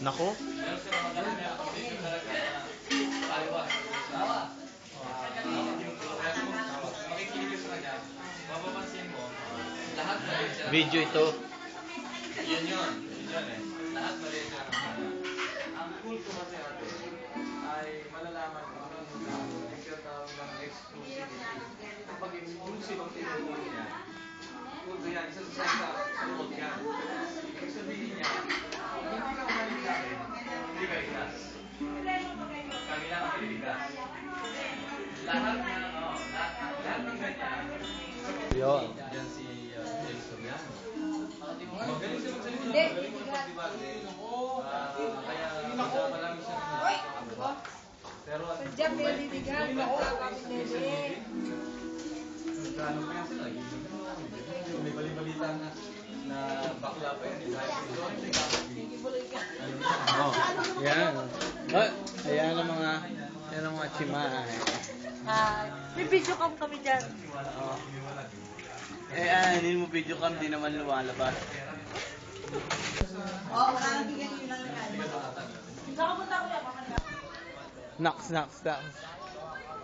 Nako. Video ito. Yun eh. Lahat maliit lang naman. Ang cool ko kasi ate, ay malalaman mo ang nagkatawag ng exclusivity. Kapag exclusive ang tinuturo niya, cool ko yan, isa sa loob niya. Ibig sabihin niya, hindi ka umalit sa akin, hindi ka ikas. Kami lang ang piligas. Lahat ng ganyan. Yun. Yan si James Soriano. Magaling siya magsalita. Magaling mo magpagdibate. Kaya marami siya na. Pero Diyan, Beliligan. Nagkano pa yan sila? May bali-balita na bakla pa yan. Oh, yan. Oh, ayan ang mga chimahay. May video cam kami dyan. Oh. Anin mo video cam, di naman lumalabas. Oo, kakabigyan nyo lang yan. Nakapunta ko yan, mamanda. Naks.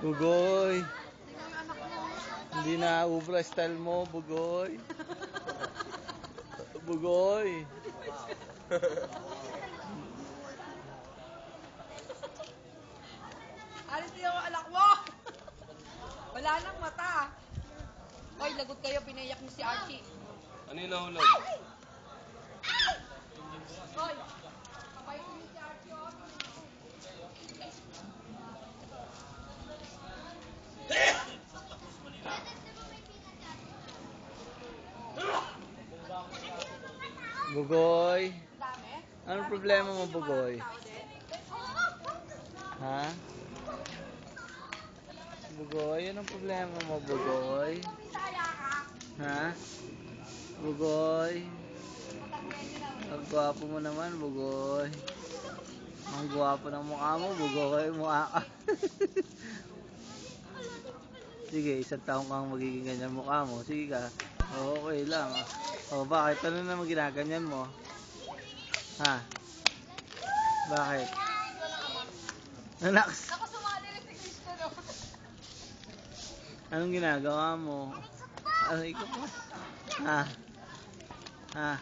Bugoy. Hindi na ubra style mo, Bugoy. Bugoy. Alis niyo ang alak mo! Wala nang mata. Hoy, lagot kayo, pinayak niyo si Archie. Ano yung nahulog? Hoy, kapay niyo si Archie, oh. Bugoy. Dami? Anong problema mo, Bugoy? Ha? Bugoy, anong problema mo, Bugoy? Bisaya ka? Ha? Bugoy. Ang gwapo mo naman, Bugoy. Ang gwapo ng mukha mo, Bugoy. Mukha ka. Sige, isang taong kang magiging ganyan mukha mo. Sige ka. Okay lang. O, bakit? Ano naman ginaganyan mo? Ha? Bakit? Naks. Ako sumali rin si Krista, no? Anong ginagawa mo? Ano ikaw? Ha? Ha?